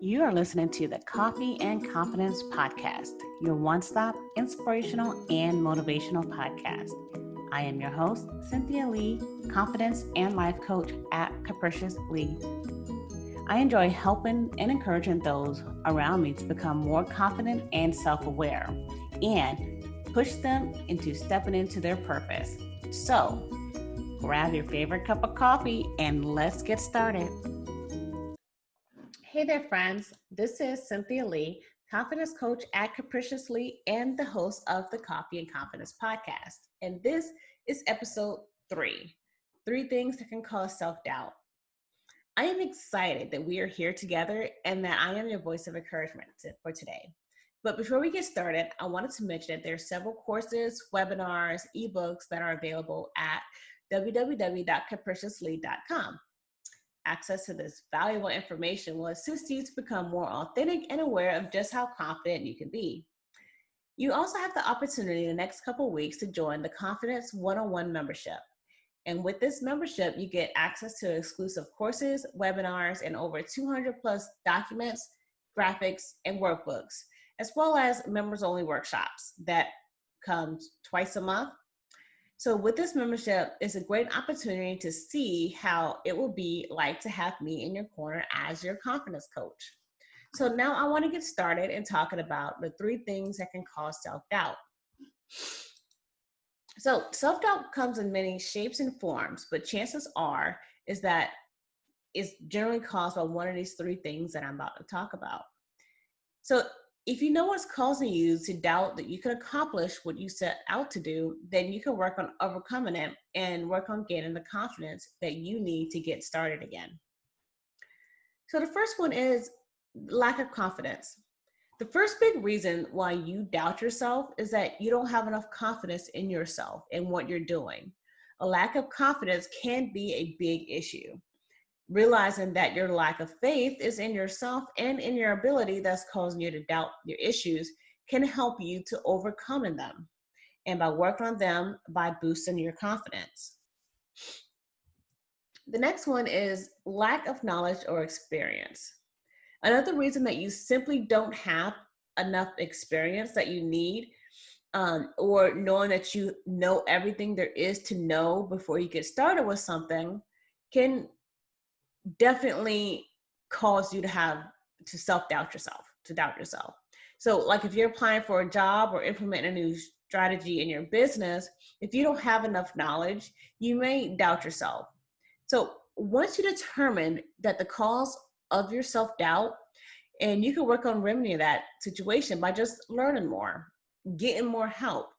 You are listening to the Coffee and Confidence Podcast, your one-stop inspirational and motivational podcast. I am your host, Cynthia Lee, confidence and life coach at Capricious Lee. I enjoy helping and encouraging those around me to become more confident and self-aware and push them into stepping into their purpose. So, grab your favorite cup of coffee and let's get started. Hey there, friends. This is Cynthia Lee, confidence coach at Capricious Lee and the host of the Coffee and Confidence Podcast. And this is episode 3, 3 things that can cause self-doubt. I am excited that we are here together and that I am your voice of encouragement for today. But before we get started, I wanted to mention that there are several courses, webinars, ebooks that are available at www.capriciouslee.com. Access to this valuable information will assist you to become more authentic and aware of just how confident you can be. You also have the opportunity in the next couple of weeks to join the Confidence 101 membership. And with this membership, you get access to exclusive courses, webinars, and over 200 plus documents, graphics, and workbooks, as well as members-only workshops that come twice a month. So with this membership, it's a great opportunity to see how it will be like to have me in your corner as your confidence coach. So now I want to get started in talking about the 3 things that can cause self-doubt. So self-doubt comes in many shapes and forms, but chances are is that it's generally caused by one of these 3 things that I'm about to talk about. So if you know what's causing you to doubt that you can accomplish what you set out to do, then you can work on overcoming it and work on gaining the confidence that you need to get started again. So the first one is lack of confidence. The first big reason why you doubt yourself is that you don't have enough confidence in yourself and what you're doing. A lack of confidence can be a big issue. Realizing that your lack of faith is in yourself and in your ability that's causing you to doubt your issues can help you to overcome them. And by working on them, by boosting your confidence. The next one is lack of knowledge or experience. Another reason that you simply don't have enough experience that you need, or knowing that you know everything there is to know before you get started with something, can definitely cause you to self-doubt yourself, to doubt yourself. So like if you're applying for a job or implementing a new strategy in your business, if you don't have enough knowledge, you may doubt yourself. So once you determine that the cause of your self-doubt, and you can work on remedying that situation by just learning more, getting more help,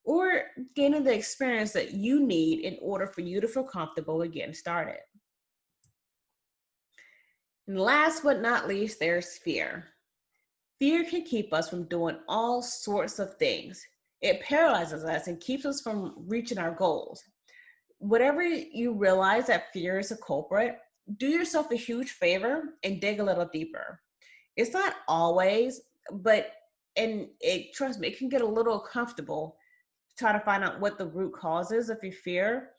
or gaining the experience that you need in order for you to feel comfortable with getting started. And last but not least, there's fear. Fear can keep us from doing all sorts of things. It paralyzes us and keeps us from reaching our goals. Whatever you realize that fear is a culprit, do yourself a huge favor and dig a little deeper. It's not always, trust me, it can get a little comfortable to try to find out what the root cause is of your fear.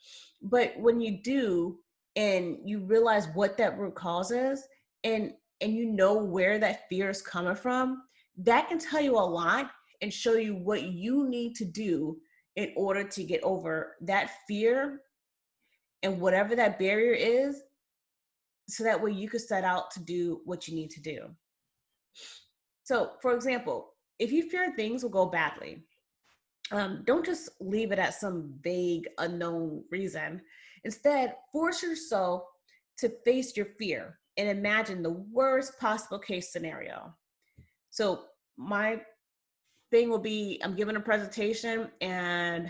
But when you do, and you realize what that root cause is, and you know where that fear is coming from, that can tell you a lot and show you what you need to do in order to get over that fear and whatever that barrier is, so that way you can set out to do what you need to do. So, for example, if you fear things will go badly, don't just leave it at some vague, unknown reason. Instead, force yourself to face your fear and imagine the worst possible case scenario. So my thing will be, I'm giving a presentation and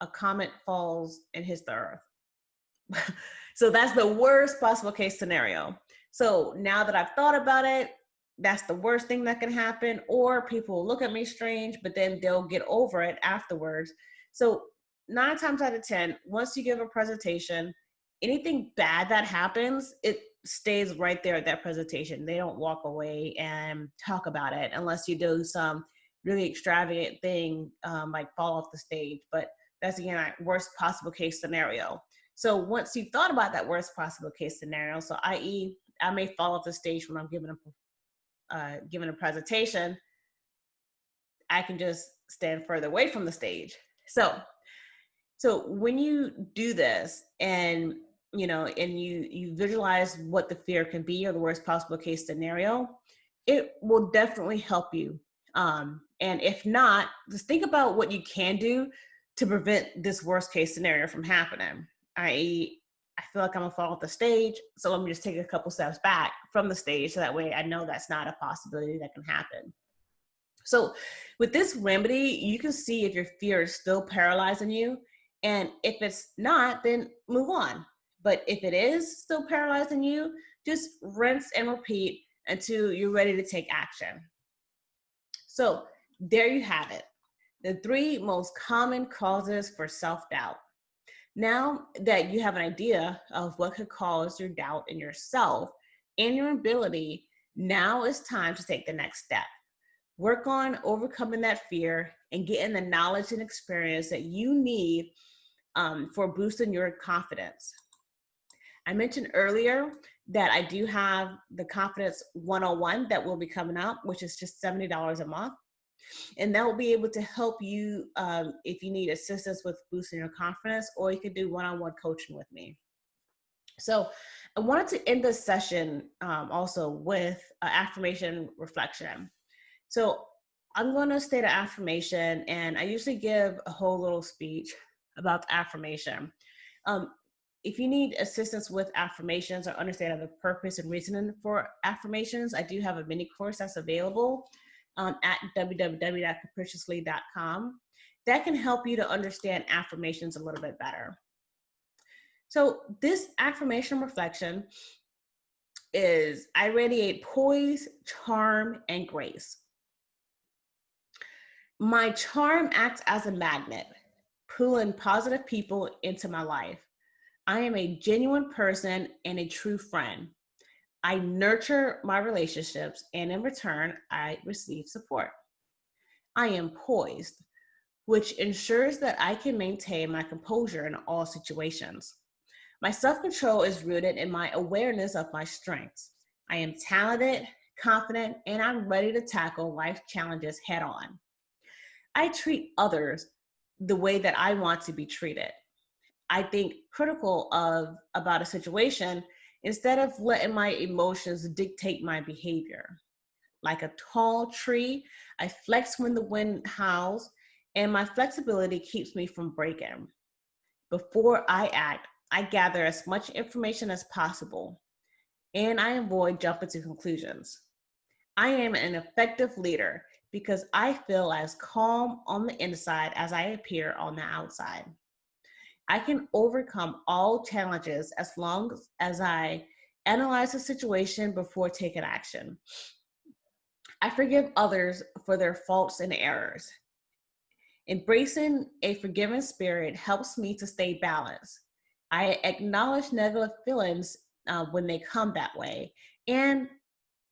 a comet falls and hits the earth. So that's the worst possible case scenario. So now that I've thought about it, that's the worst thing that can happen, or people will look at me strange, but then they'll get over it afterwards. So 9 times out of 10, once you give a presentation, anything bad that happens, it stays right there at that presentation. They don't walk away and talk about it unless you do some really extravagant thing, like fall off the stage. But that's, again, like worst possible case scenario. So once you've thought about that worst possible case scenario, so i.e., I may fall off the stage when I'm giving a giving a presentation, I can just stand further away from the stage. So when you do this and you visualize what the fear can be or the worst possible case scenario, it will definitely help you. And if not, just think about what you can do to prevent this worst case scenario from happening. I.e., I feel like I'm gonna fall off the stage, so let me just take a couple steps back from the stage so that way I know that's not a possibility that can happen. So with this remedy, you can see if your fear is still paralyzing you. And if it's not, then move on. But if it is still paralyzing you, just rinse and repeat until you're ready to take action. So there you have it, the 3 most common causes for self-doubt. Now that you have an idea of what could cause your doubt in yourself and your ability, now it's time to take the next step. Work on overcoming that fear and getting the knowledge and experience that you need for boosting your confidence. I mentioned earlier that I do have the Confidence 101 that will be coming out, which is just $70 a month. And that will be able to help you if you need assistance with boosting your confidence, or you could do one-on-one coaching with me. So I wanted to end this session also with affirmation reflection. So I'm going to state an affirmation, and I usually give a whole little speech about the affirmation. If you need assistance with affirmations or understanding the purpose and reasoning for affirmations, I do have a mini course that's available at www.capriciously.com that can help you to understand affirmations a little bit better. So this affirmation reflection is, I radiate poise, charm, and grace. My charm acts as a magnet, pulling positive people into my life. I am a genuine person and a true friend. I nurture my relationships, and in return, I receive support. I am poised, which ensures that I can maintain my composure in all situations. My self-control is rooted in my awareness of my strengths. I am talented, confident, and I'm ready to tackle life challenges head on. I treat others the way that I want to be treated. I think critical about a situation instead of letting my emotions dictate my behavior. Like a tall tree, I flex when the wind howls, and my flexibility keeps me from breaking. Before I act, I gather as much information as possible, and I avoid jumping to conclusions. I am an effective leader because I feel as calm on the inside as I appear on the outside. I can overcome all challenges as long as I analyze the situation before taking action. I forgive others for their faults and errors. Embracing a forgiving spirit helps me to stay balanced. I acknowledge negative feelings when they come that way, and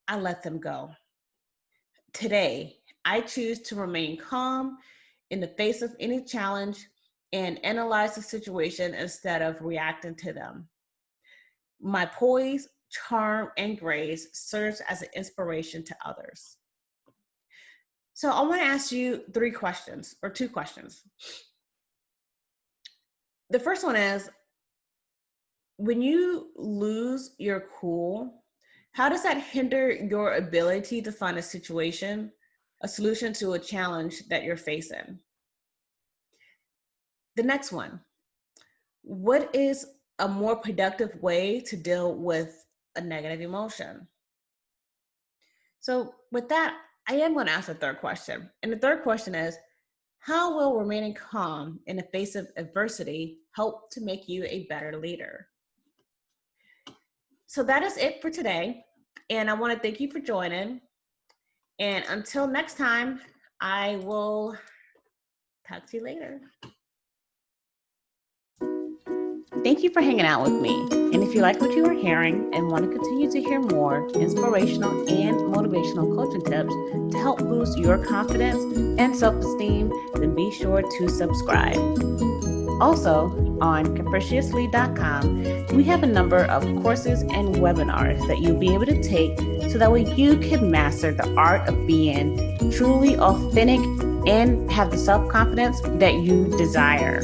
I let them go. Today, I choose to remain calm in the face of any challenge and analyze the situation instead of reacting to them. My poise, charm, and grace serves as an inspiration to others. So I want to ask you 3 questions, or 2 questions. The first one is, when you lose your cool, how does that hinder your ability to find a solution to a challenge that you're facing? The next one, what is a more productive way to deal with a negative emotion? So with that, I am going to ask a 3rd question. And the 3rd question is, how will remaining calm in the face of adversity help to make you a better leader? So that is it for today. And I want to thank you for joining. And until next time, I will talk to you later. Thank you for hanging out with me. And if you like what you are hearing and want to continue to hear more inspirational and motivational coaching tips to help boost your confidence and self-esteem, then be sure to subscribe. Also, on capriciously.com, we have a number of courses and webinars that you'll be able to take so that way you can master the art of being truly authentic and have the self-confidence that you desire.